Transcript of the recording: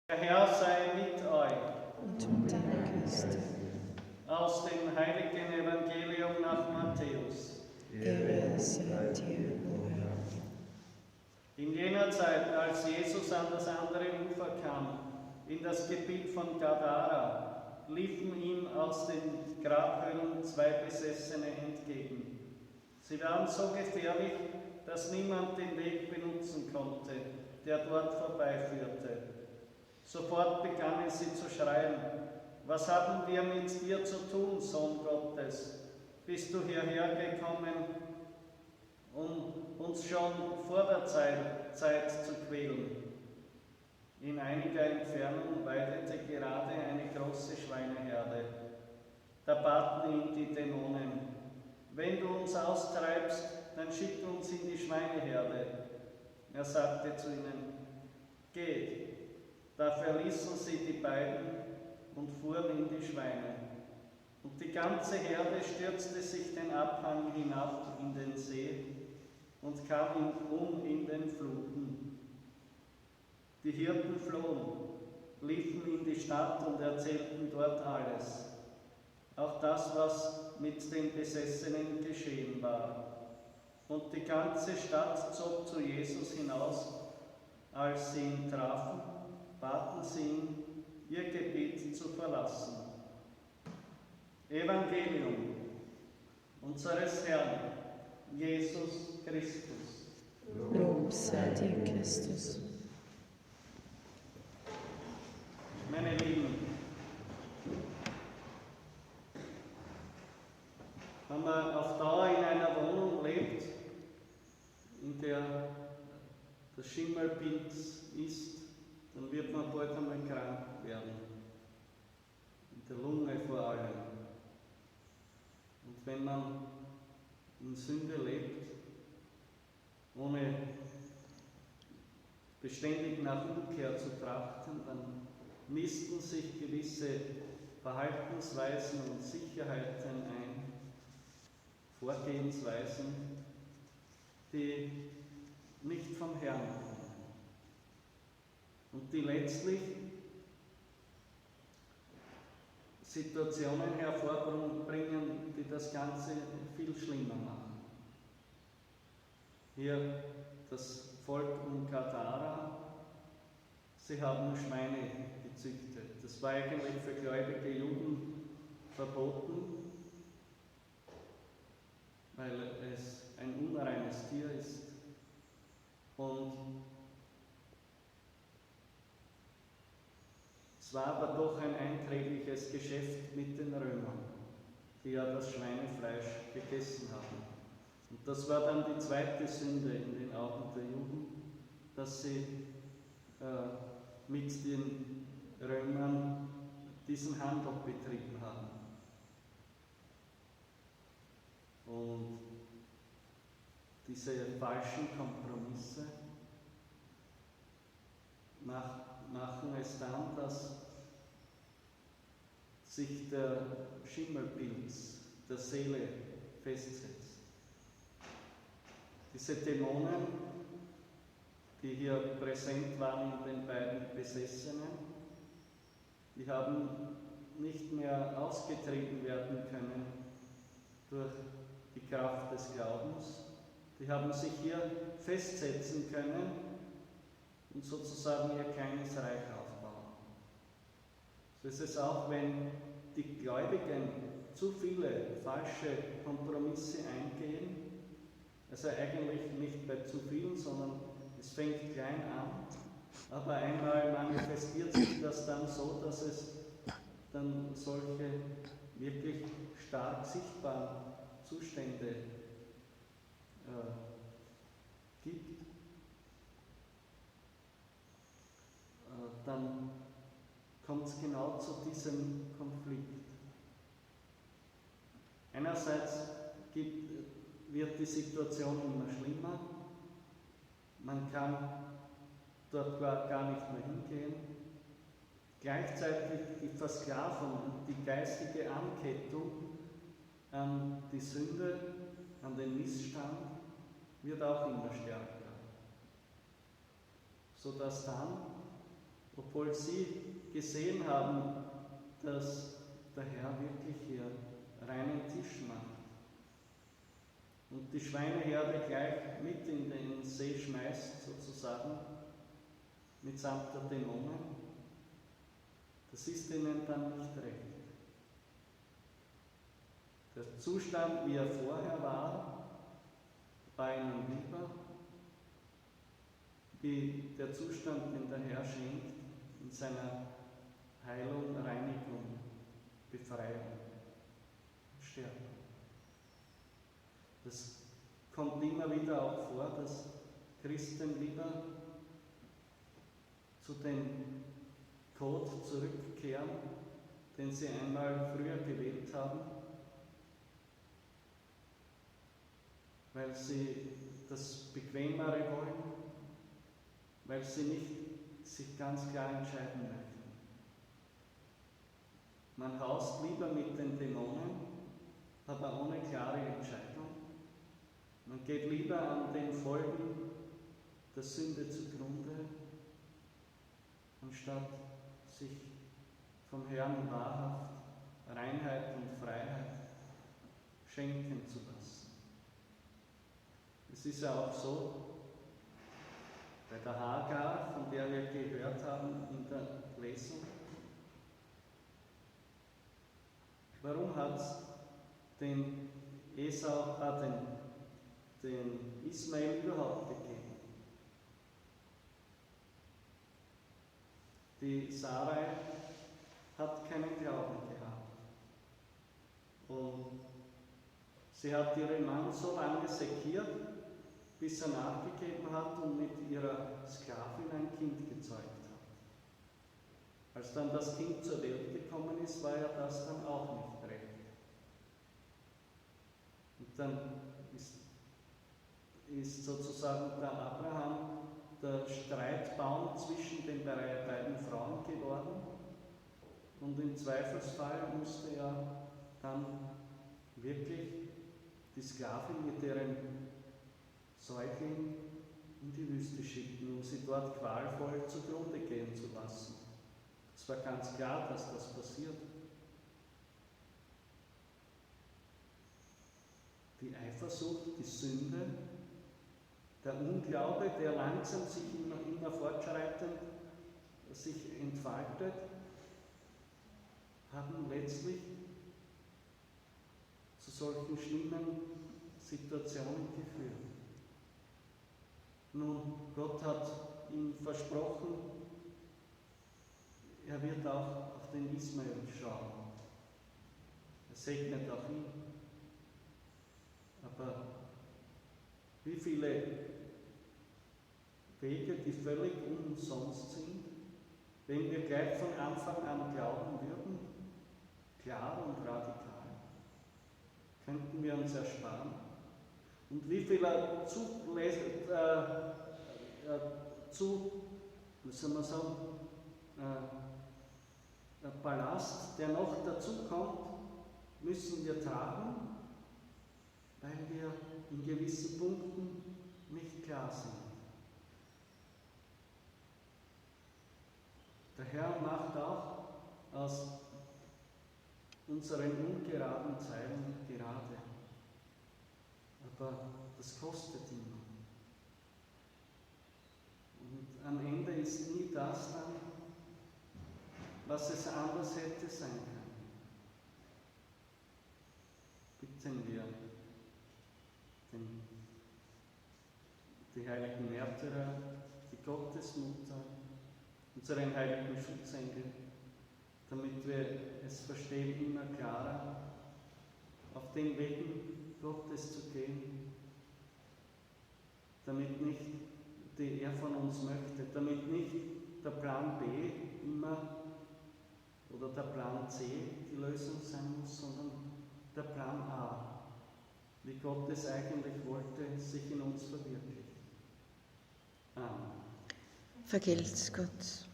Der Herr sei mit euch. Und mit deinem Geist. Aus dem heiligen Evangelium nach Matthäus. Ehre sei dir, o Herr. In jener Zeit, als Jesus an das andere Ufer kam, in das Gebiet von Gadara, liefen ihm aus den Grabhöhlen zwei Besessene entgegen. Sie waren so gefährlich, dass niemand den Weg benutzen konnte, der dort vorbeiführte. Sofort begannen sie zu schreien: Was haben wir mit dir zu tun, Sohn Gottes? Bist du hierher gekommen, um uns schon vor der Zeit zu quälen? In einiger Entfernung weidete gerade eine große Schweineherde. Da baten ihn die Dämonen: Wenn du uns austreibst, dann schick uns in die Schweineherde. Er sagte zu ihnen: Geht. Da verließen sie die beiden und fuhren in die Schweine. Und die ganze Herde stürzte sich den Abhang hinab in den See und kam um in den Fluten. Die Hirten flohen, liefen in die Stadt und erzählten dort alles, auch das, was mit den Besessenen geschehen war. Und die ganze Stadt zog zu Jesus hinaus. Als sie ihn trafen, baten sie ihn, ihr Gebiet zu verlassen. Evangelium unseres Herrn, Jesus Christus. Lob sei dir, Christus. Meine Lieben, wenn man auf Dauer in einer Wohnung lebt, in der das Schimmelpilz ist, dann wird man bald einmal krank werden. In der Lunge vor allem. Und wenn man in Sünde lebt, ohne beständig nach Umkehr zu trachten, dann nisten sich gewisse Verhaltensweisen und Sicherheiten ein, Vorgehensweisen, die nicht vom Herrn kommen und die letztlich Situationen hervorbringen, die das Ganze viel schlimmer machen. Hier das Volk um Gadara, sie haben Schweine gezüchtet. Das war eigentlich für gläubige Juden verboten, weil es ein unreines Tier ist. Und es war aber doch ein einträgliches Geschäft mit den Römern, die ja das Schweinefleisch gegessen haben. Und das war dann die zweite Sünde in den Augen der Juden, dass sie mit den Römern diesen Handel betrieben haben. Und diese falschen Kompromisse machen es dann, dass sich der Schimmelpilz der Seele festsetzt. Diese Dämonen, die hier präsent waren in den beiden Besessenen, die haben nicht mehr ausgetrieben werden können durch die Kraft des Glaubens. Die haben sich hier festsetzen können und sozusagen ihr kleines Reich aufbauen. So ist es auch, wenn die Gläubigen zu viele falsche Kompromisse eingehen, also eigentlich nicht bei zu vielen, sondern es fängt klein an, aber einmal manifestiert sich das dann so, dass es dann solche wirklich stark sichtbaren Zustände gibt, dann kommt es genau zu diesem Konflikt. Einerseits wird die Situation immer schlimmer, man kann dort gar nicht mehr hingehen. Gleichzeitig die Versklavung und die geistige Ankettung an die Sünde, an den Missstand, wird auch immer stärker, sodass dann obwohl sie gesehen haben, dass der Herr wirklich hier reinen Tisch macht und die Schweineherde gleich mit in den See schmeißt, sozusagen, mitsamt der Dämonen, das ist ihnen dann nicht recht. Der Zustand, wie er vorher war ihnen lieber, wie der Zustand, den der Herr schenkt, in seiner Heilung, Reinigung, Befreiung, Stärkung. Das kommt immer wieder auch vor, dass Christen lieber zu dem Tod zurückkehren, den sie einmal früher gewählt haben, weil sie das Bequemere wollen, weil sie nicht sich ganz klar entscheiden möchten. Man haust lieber mit den Dämonen, aber ohne klare Entscheidung. Man geht lieber an den Folgen der Sünde zugrunde, anstatt sich vom Herrn wahrhaft Reinheit und Freiheit schenken zu lassen. Es ist ja auch so, bei der Hagar, von der wir gehört haben in der Lesung, warum hat es den Ismael überhaupt gegeben? Die Sarai hat keinen Glauben gehabt. Und sie hat ihren Mann so lange sekiert, bis er nachgegeben hat und mit ihrer Sklavin ein Kind gezeugt hat. Als dann das Kind zur Welt gekommen ist, war ja das dann auch nicht recht. Und dann ist sozusagen der Abraham der Streitbaum zwischen den beiden Frauen geworden und im Zweifelsfall musste er dann wirklich die Sklavin mit ihrem Säugling in die Wüste schicken, um sie dort qualvoll zugrunde gehen zu lassen. Es war ganz klar, dass das passiert. Die Eifersucht, die Sünde, der Unglaube, der langsam sich immer fortschreitend sich entfaltet, haben letztlich zu solchen schlimmen Situationen geführt. Nun, Gott hat ihm versprochen, er wird auch auf den Ismael schauen. Er segnet auch ihn. Aber wie viele Wege, die völlig umsonst sind, wenn wir gleich von Anfang an glauben würden, klar und radikal, könnten wir uns ersparen. Und wie viel Ballast, der noch dazu kommt, müssen wir tragen, weil wir in gewissen Punkten nicht klar sind. Der Herr macht auch aus unseren ungeraden Zeilen gerade. Aber das kostet ihn. Und am Ende ist nie das dann, was es anders hätte sein können. Bitten wir die heiligen Märtyrer, die Gottesmutter, unseren heiligen Schutzengel, damit wir es verstehen, immer klarer auf den Wegen Gottes zu gehen, damit nicht, die er von uns möchte, damit nicht der Plan B immer oder der Plan C die Lösung sein muss, sondern der Plan A, wie Gott es eigentlich wollte, sich in uns verwirklicht. Amen. Vergelt's Gott.